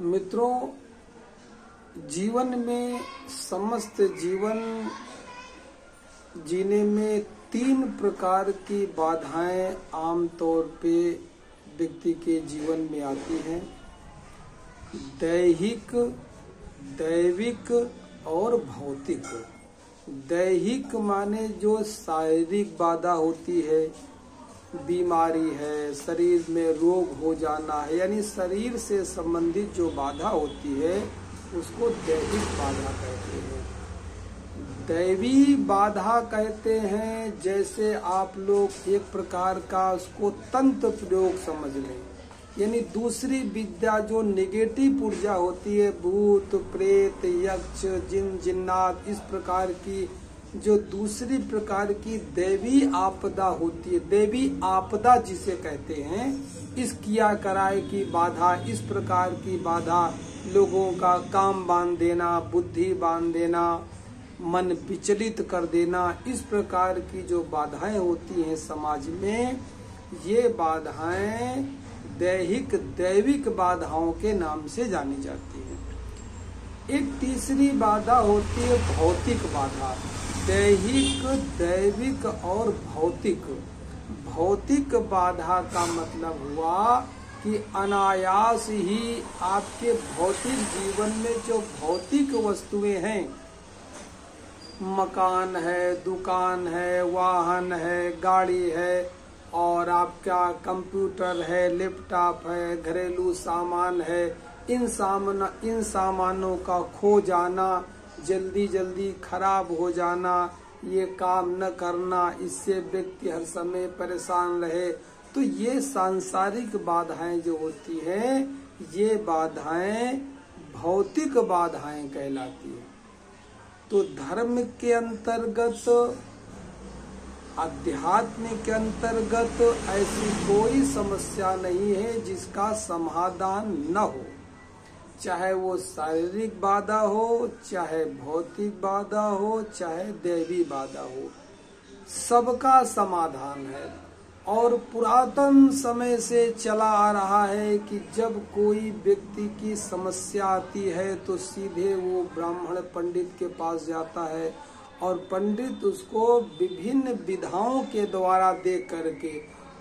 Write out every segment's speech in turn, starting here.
मित्रों, जीवन में समस्त जीवन जीने में 3 प्रकार की बाधाएं आमतौर पे व्यक्ति के जीवन में आती हैं। दैहिक, दैविक और भौतिक। दैहिक माने जो शारीरिक बाधा होती है, बीमारी है, शरीर में रोग हो जाना है, यानी शरीर से संबंधित जो बाधा होती है उसको दैहिक बाधा कहते हैं। दैवी बाधा कहते हैं जैसे आप लोग एक प्रकार का उसको तंत्र प्रयोग समझ लें, यानी दूसरी विद्या जो नेगेटिव ऊर्जा होती है, भूत प्रेत यक्ष जिन जिन्नात, इस प्रकार की जो दूसरी प्रकार की दैवी आपदा होती है, दैवी आपदा जिसे कहते हैं, इस किया कराए की बाधा, इस प्रकार की बाधा, लोगों का काम बांध देना, बुद्धि बांध देना, मन विचलित कर देना, इस प्रकार की जो बाधाएं होती हैं समाज में, ये बाधाएं दैहिक दैविक बाधाओं के नाम से जानी जाती हैं। एक तीसरी बाधा होती है भौतिक बाधा। दैहिक, दैविक और भौतिक। भौतिक बाधा का मतलब हुआ कि अनायास ही आपके भौतिक जीवन में जो भौतिक वस्तुएं हैं, मकान है, दुकान है, वाहन है, गाड़ी है और आपका कंप्यूटर है, लैपटॉप है, घरेलू सामान है, इन सामानों का खो जाना, जल्दी जल्दी खराब हो जाना, ये काम न करना, इससे व्यक्ति हर समय परेशान रहे, तो ये सांसारिक बाधाएं जो होती हैं, ये बाधाएं भौतिक बाधाएं कहलाती हैं। तो धर्म के अंतर्गत, अध्यात्म के अंतर्गत ऐसी कोई समस्या नहीं है जिसका समाधान न हो, चाहे वो शारीरिक बाधा हो, चाहे भौतिक बाधा हो, चाहे दैवी बाधा हो, सबका समाधान है। और पुरातन समय से चला आ रहा है कि जब कोई व्यक्ति की समस्या आती है तो सीधे वो ब्राह्मण पंडित के पास जाता है और पंडित उसको विभिन्न विधाओं के द्वारा देख करके,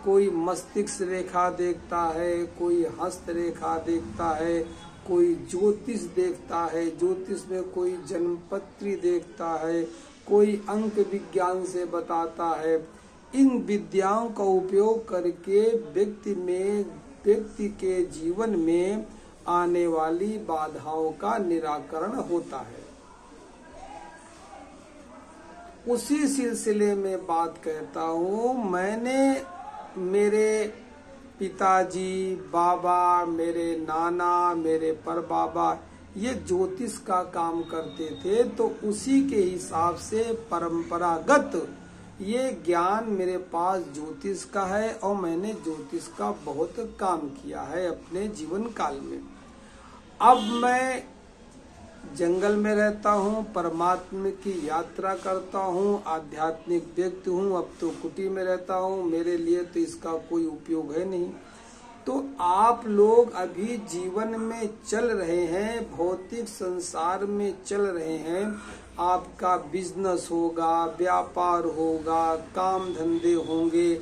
कोई मस्तिष्क रेखा देखता है, कोई हस्त रेखा देखता है, कोई ज्योतिष देखता है, ज्योतिष में कोई जन्मपत्री देखता है, कोई अंक विज्ञान से बताता है। इन विद्याओं का उपयोग करके व्यक्ति के जीवन में आने वाली बाधाओं का निराकरण होता है। उसी सिलसिले में बात कहता हूँ, मैंने मेरे पिताजी, बाबा, मेरे नाना, मेरे परबाबा ये ज्योतिष का काम करते थे, तो उसी के हिसाब से परंपरागत ये ज्ञान मेरे पास ज्योतिष का है और मैंने ज्योतिष का बहुत काम किया है अपने जीवन काल में। अब मैं जंगल में रहता हूँ, परमात्मा की यात्रा करता हूँ, आध्यात्मिक व्यक्ति हूँ, अब तो कुटी में रहता हूँ, मेरे लिए तो इसका कोई उपयोग है नहीं। तो आप लोग अभी जीवन में चल रहे हैं, भौतिक संसार में चल रहे हैं, आपका बिजनेस होगा, व्यापार होगा, काम धंधे होंगे,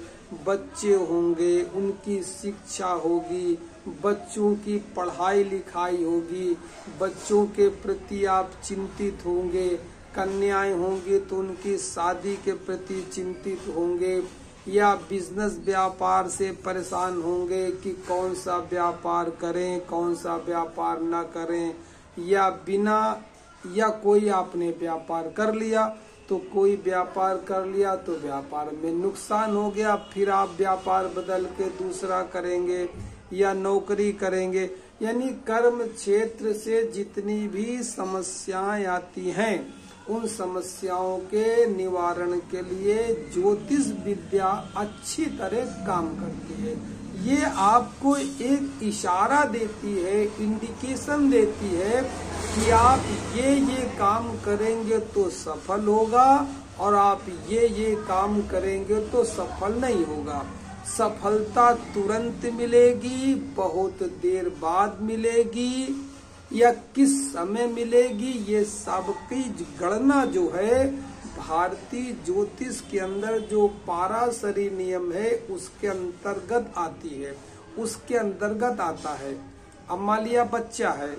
बच्चे होंगे, उनकी शिक्षा होगी, बच्चों की पढ़ाई लिखाई होगी, बच्चों के प्रति आप चिंतित होंगे, कन्याएं होंगी तो उनकी शादी के प्रति चिंतित होंगे, या बिजनेस व्यापार से परेशान होंगे कि कौन सा व्यापार करें, कौन सा व्यापार न करें, या कोई आपने व्यापार कर लिया तो कोई व्यापार कर लिया तो व्यापार में नुकसान हो गया, फिर आप व्यापार बदल के दूसरा करेंगे या नौकरी करेंगे, यानी कर्म क्षेत्र से जितनी भी समस्याएं आती हैं, उन समस्याओं के निवारण के लिए ज्योतिष विद्या अच्छी तरह काम करती है। ये आपको एक इशारा देती है, इंडिकेशन देती है कि आप ये काम करेंगे तो सफल होगा और आप ये काम करेंगे तो सफल नहीं होगा। सफलता तुरंत मिलेगी, बहुत देर बाद मिलेगी या किस समय मिलेगी, ये सबकी गणना जो है भारतीय ज्योतिष के अंदर जो पाराशरी नियम है उसके अंतर्गत आती है, उसके अंतर्गत आता है। अब मान लिया बच्चा है,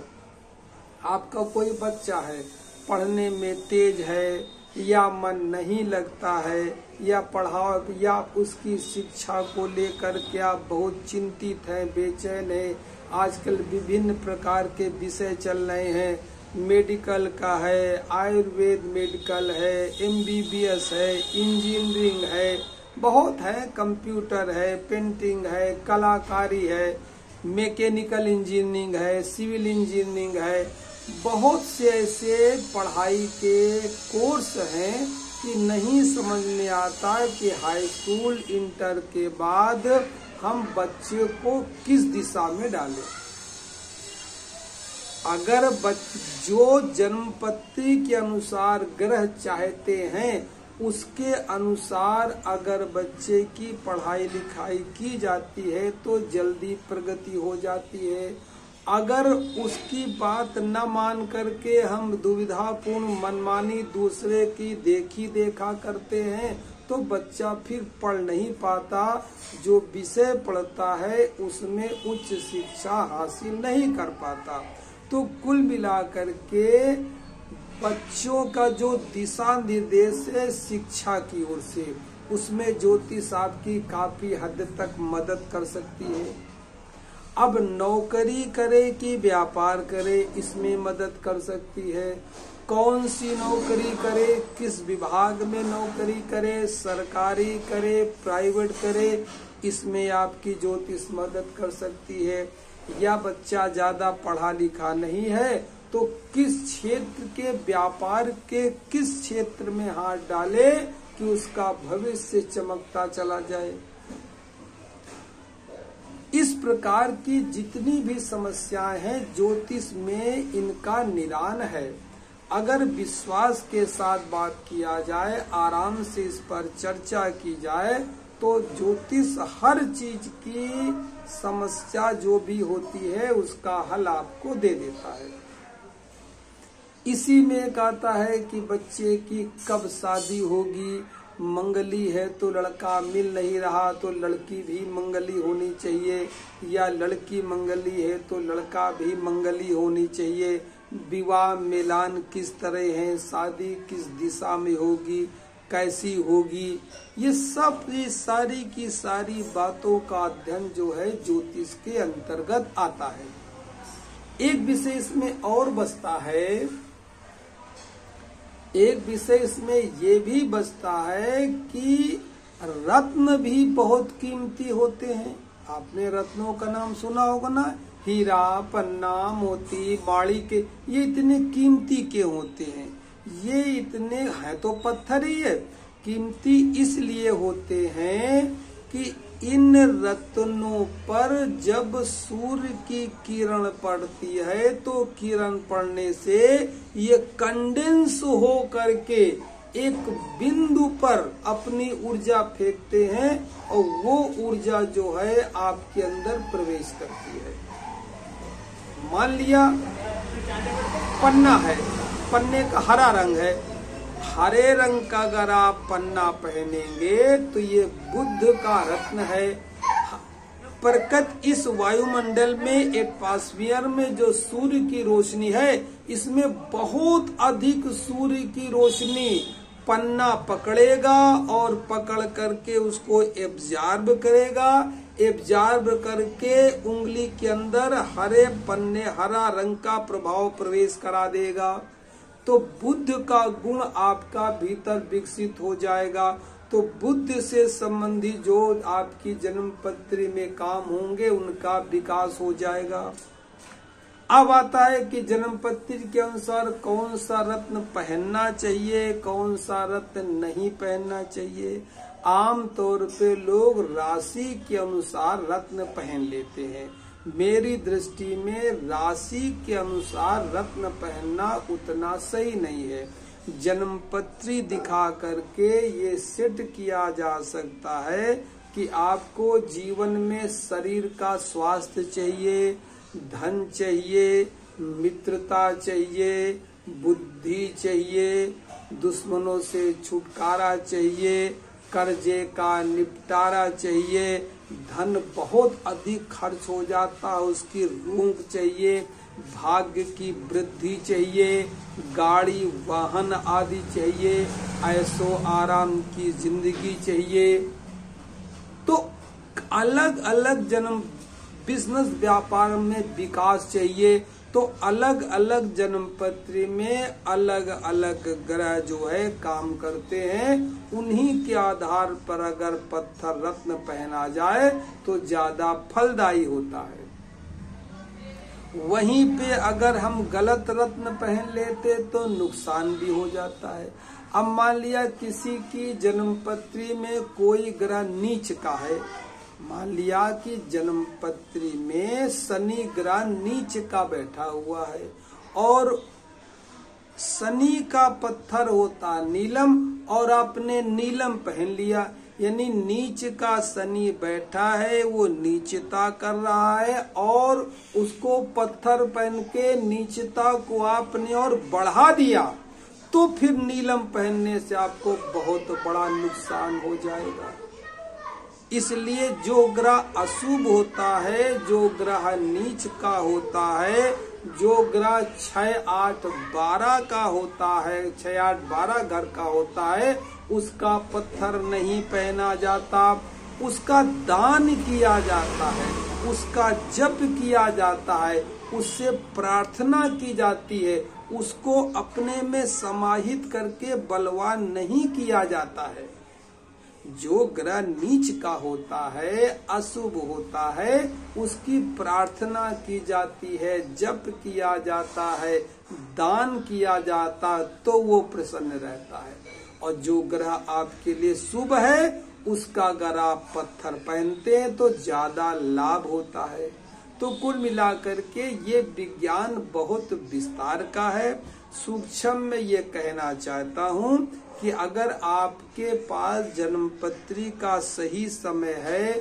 आपका कोई बच्चा है, पढ़ने में तेज है या मन नहीं लगता है या पढ़ाओ या उसकी शिक्षा को लेकर के आप बहुत चिंतित हैं, बेचैन हैं। आजकल विभिन्न प्रकार के विषय चल रहे हैं, मेडिकल का है, आयुर्वेद मेडिकल है, MBBS है, इंजीनियरिंग है, बहुत है, कंप्यूटर है, पेंटिंग है, कलाकारी है, मैकेनिकल इंजीनियरिंग है, सिविल इंजीनियरिंग है। बहुत से ऐसे पढ़ाई के कोर्स हैं कि नहीं समझ में आता कि हाई स्कूल इंटर के बाद हम बच्चे को किस दिशा में डालें। अगर जो जन्मपत्री के अनुसार ग्रह चाहते हैं उसके अनुसार अगर बच्चे की पढ़ाई लिखाई की जाती है तो जल्दी प्रगति हो जाती है। अगर उसकी बात न मान करके हम दुविधापूर्ण मनमानी दूसरे की देखी देखा करते हैं तो बच्चा फिर पढ़ नहीं पाता, जो विषय पढ़ता है उसमें उच्च शिक्षा हासिल नहीं कर पाता। तो कुल मिलाकर के बच्चों का जो दिशा निर्देश है शिक्षा की ओर से, उसमें ज्योतिष आपकी काफी हद तक मदद कर सकती है। अब नौकरी करे कि व्यापार करे, इसमें मदद कर सकती है। कौन सी नौकरी करे, किस विभाग में नौकरी करे, सरकारी करे, प्राइवेट करे, इसमें आपकी ज्योतिष मदद कर सकती है। या बच्चा ज्यादा पढ़ा लिखा नहीं है तो किस क्षेत्र के व्यापार के किस क्षेत्र में हाथ डाले कि उसका भविष्य चमकता चला जाए। इस प्रकार की जितनी भी समस्याएं हैं ज्योतिष में इनका निदान है। अगर विश्वास के साथ बात किया जाए, आराम से इस पर चर्चा की जाए तो ज्योतिष हर चीज की समस्या जो भी होती है उसका हल आपको दे देता है। इसी में कहता है कि बच्चे की कब शादी होगी, मंगली है तो लड़का मिल नहीं रहा तो लड़की भी मंगली होनी चाहिए, या लड़की मंगली है तो लड़का भी मंगली होनी चाहिए। विवाह मिलान किस तरह है, शादी किस दिशा में होगी, कैसी होगी, ये सारी की सारी बातों का अध्ययन जो है ज्योतिष के अंतर्गत आता है। एक विषय इसमें और बचता है, एक विषय इसमें ये भी बचता है कि रत्न भी बहुत कीमती होते हैं। आपने रत्नों का नाम सुना होगा ना, हीरा, पन्ना, मोती, माणिक, ये इतने कीमती क्यों होते हैं? ये इतने है तो पत्थर ही है, कीमती इसलिए होते हैं कि इन रत्नों पर जब सूर्य की किरण पड़ती है तो किरण पड़ने से ये कंडेंस हो करके एक बिंदु पर अपनी ऊर्जा फेंकते हैं और वो ऊर्जा जो है आपके अंदर प्रवेश करती है। मान लिया पन्ना है, पन्ने का हरा रंग है, हरे रंग का अगर आप पन्ना पहनेंगे तो ये बुध का रत्न है। प्रकृति इस वायुमंडल में एटमॉस्फेयर में जो सूर्य की रोशनी है, इसमें बहुत अधिक सूर्य की रोशनी पन्ना पकड़ेगा और पकड़ करके उसको एब्जॉर्ब करेगा, एब्जॉर्ब करके उंगली के अंदर हरे पन्ने हरा रंग का प्रभाव प्रवेश करा देगा। तो बुद्ध का गुण आपका भीतर विकसित हो जाएगा। तो बुद्ध से संबंधी जो आपकी जन्मपत्री में काम होंगे उनका विकास हो जाएगा। अब आता है कि जन्मपत्री के अनुसार कौन सा रत्न पहनना चाहिए, कौन सा रत्न नहीं पहनना चाहिए। आम तौर पे लोग राशि के अनुसार रत्न पहन लेते हैं। मेरी दृष्टि में राशि के अनुसार रत्न पहनना उतना सही नहीं है। जन्मपत्री दिखा करके ये सेट किया जा सकता है कि आपको जीवन में शरीर का स्वास्थ्य चाहिए, धन चाहिए, मित्रता चाहिए, बुद्धि चाहिए, दुश्मनों से छुटकारा चाहिए, कर्जे का निपटारा चाहिए, धन बहुत अधिक खर्च हो जाता है उसकी रोक चाहिए, भाग्य की वृद्धि चाहिए, गाड़ी वाहन आदि चाहिए, ऐशो आराम की जिंदगी चाहिए। तो अलग अलग जन्म बिजनेस व्यापार में विकास चाहिए, तो अलग अलग जन्म पत्री में अलग अलग ग्रह जो है काम करते हैं। उन्हीं के आधार पर अगर पत्थर रत्न पहना जाए तो ज्यादा फलदायी होता है। वहीं पे अगर हम गलत रत्न पहन लेते तो नुकसान भी हो जाता है। अब मान लिया किसी की जन्म पत्री में कोई ग्रह नीच का है, मान लिया कि जन्म पत्री में शनि ग्रह नीच का बैठा हुआ है और शनि का पत्थर होता नीलम और आपने नीलम पहन लिया, यानी नीच का शनि बैठा है, वो नीचता कर रहा है और उसको पत्थर पहन के नीचता को आपने और बढ़ा दिया, तो फिर नीलम पहनने से आपको बहुत बड़ा नुकसान हो जाएगा। इसलिए जो ग्रह अशुभ होता है, जो ग्रह नीच का होता है, जो ग्रह 6, 8, 12 का होता है, 6, 8, 12 घर का होता है, उसका पत्थर नहीं पहना जाता, उसका दान किया जाता है, उसका जप किया जाता है, उससे प्रार्थना की जाती है, उसको अपने में समाहित करके बलवान नहीं किया जाता है। जो ग्रह नीच का होता है, अशुभ होता है, उसकी प्रार्थना की जाती है, जप किया जाता है, दान किया जाता, तो वो प्रसन्न रहता है। और जो ग्रह आपके लिए शुभ है, उसका अगर आप पत्थर पहनते हैं तो ज्यादा लाभ होता है। तो कुल मिलाकर के ये विज्ञान बहुत विस्तार का है। सूक्ष्म में ये कहना चाहता हूँ कि अगर आपके पास जन्मपत्री का सही समय है,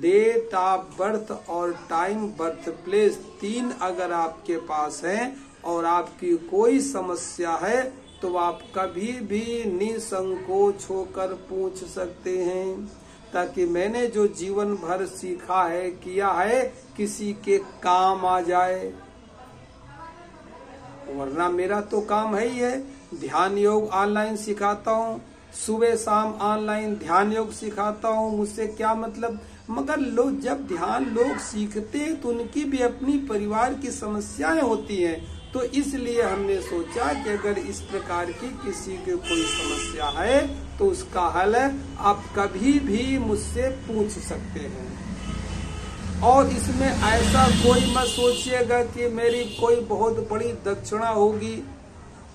डेट ऑफ बर्थ और टाइम बर्थ प्लेस 3 अगर आपके पास है और आपकी कोई समस्या है, तो आप कभी भी निसंकोच होकर पूछ सकते हैं, ताकि मैंने जो जीवन भर सीखा है, किया है, किसी के काम आ जाए। वरना मेरा तो काम है ही है, ध्यान योग ऑनलाइन सिखाता हूँ, सुबह शाम ऑनलाइन ध्यान योग सिखाता हूँ। मुझसे क्या मतलब, मगर लोग जब ध्यान लोग सीखते हैं तो उनकी भी अपनी परिवार की समस्याएं होती हैं। तो इसलिए हमने सोचा कि अगर इस प्रकार की किसी की कोई समस्या है तो उसका हल आप कभी भी मुझसे पूछ सकते हैं। और इसमें ऐसा कोई मत सोचिएगा कि मेरी कोई बहुत बड़ी दक्षिणा होगी,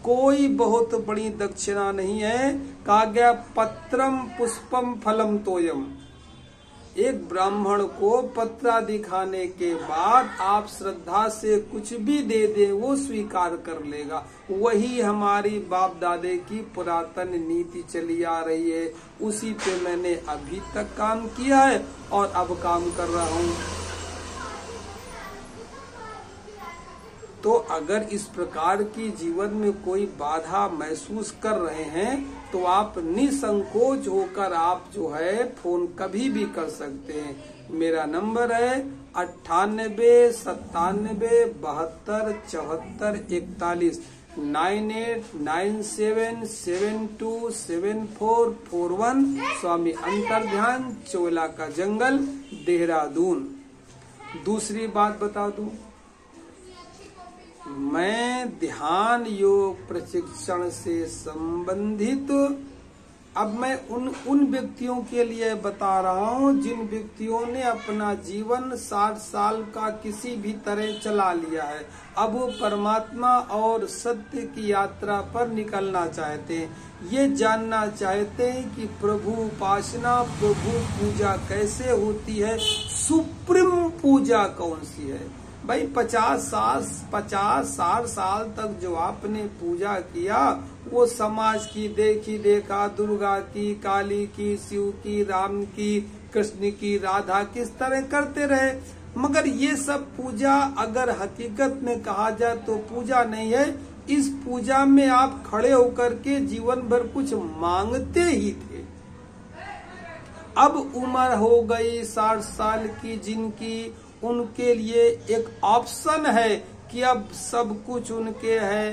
कोई बहुत बड़ी दक्षिणा नहीं है। कहा गया पत्रम पुष्पम फलम तोयम। एक ब्राह्मण को पत्रा दिखाने के बाद आप श्रद्धा से कुछ भी दे दे, वो स्वीकार कर लेगा। वही हमारी बाप दादे की पुरातन नीति चली आ रही है, उसी पे मैंने अभी तक काम किया है और अब काम कर रहा हूँ। तो अगर इस प्रकार की जीवन में कोई बाधा महसूस कर रहे हैं तो आप निसंकोच होकर आप जो है फोन कभी भी कर सकते हैं। मेरा नंबर है 98 97 72 74 41 9897727441। स्वामी अंतर्ध्यान, चोला का जंगल, देहरादून। दूसरी बात बता दूं, मैं ध्यान योग प्रशिक्षण से संबंधित अब मैं उन व्यक्तियों के लिए बता रहा हूँ जिन व्यक्तियों ने अपना जीवन 60 साल का किसी भी तरह चला लिया है। अब वो परमात्मा और सत्य की यात्रा पर निकलना चाहते हैं, ये जानना चाहते हैं कि प्रभु उपासना, प्रभु पूजा कैसे होती है, सुप्रीम पूजा कौन सी है। भाई 50-60 साल तक जो आपने पूजा किया वो समाज की देखी देखा, दुर्गा की, काली की, शिव की, राम की, कृष्ण की, राधा किस तरह करते रहे। मगर ये सब पूजा अगर हकीकत में कहा जाए तो पूजा नहीं है। इस पूजा में आप खड़े होकर के जीवन भर कुछ मांगते ही थे। अब उम्र हो गई 60 साल की जिनकी, उनके लिए एक ऑप्शन है कि अब सब कुछ उनके है।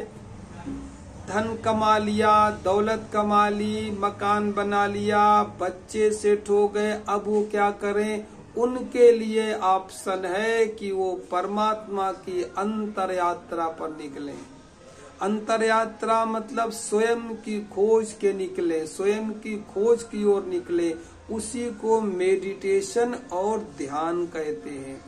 धन कमा लिया, दौलत कमा ली, मकान बना लिया, बच्चे सेट हो गए, अब वो क्या करें। उनके लिए ऑप्शन है कि वो परमात्मा की अंतर यात्रा पर निकले। अंतर यात्रा मतलब स्वयं की खोज के निकले, स्वयं की खोज की ओर निकले। उसी को मेडिटेशन और ध्यान कहते हैं,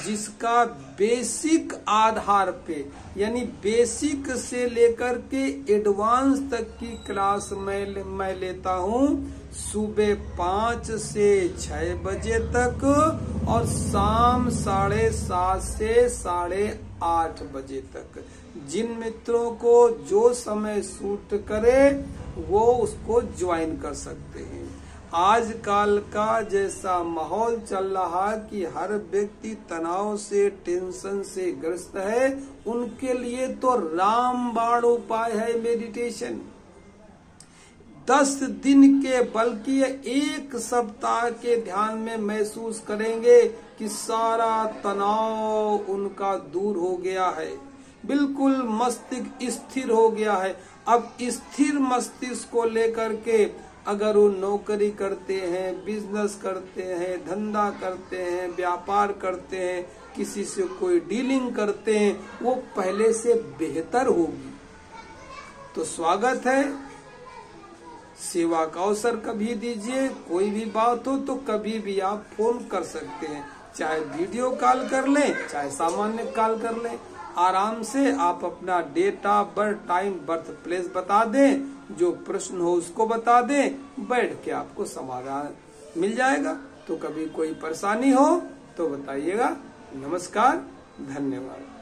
जिसका बेसिक आधार पे, यानी बेसिक से लेकर के एडवांस तक की क्लास मैं लेता हूँ सुबह 5 से 6 बजे तक और शाम 7:30 से 8:30 बजे तक। जिन मित्रों को जो समय सूट करे वो उसको ज्वाइन कर सकते हैं। आजकल का जैसा माहौल चल रहा कि हर व्यक्ति तनाव से, टेंशन से ग्रस्त है, उनके लिए तो रामबाण उपाय है मेडिटेशन। 10 दिन के बल्कि 1 सप्ताह के ध्यान में महसूस करेंगे कि सारा तनाव उनका दूर हो गया है, बिल्कुल मस्तिष्क स्थिर हो गया है। अब स्थिर मस्तिष्क को लेकर के अगर वो नौकरी करते हैं, बिजनेस करते हैं, धंधा करते हैं, व्यापार करते हैं, किसी से कोई डीलिंग करते हैं, वो पहले से बेहतर होगी। तो स्वागत है, सेवा का अवसर कभी दीजिए। कोई भी बात हो तो कभी भी आप फोन कर सकते हैं, चाहे वीडियो कॉल कर लें, चाहे सामान्य कॉल कर लें। आराम से आप अपना date of birth, time, birth place बता दें, जो प्रश्न हो उसको बता दें, बैठ के आपको समाधान मिल जाएगा। तो कभी कोई परेशानी हो तो बताइएगा। नमस्कार, धन्यवाद।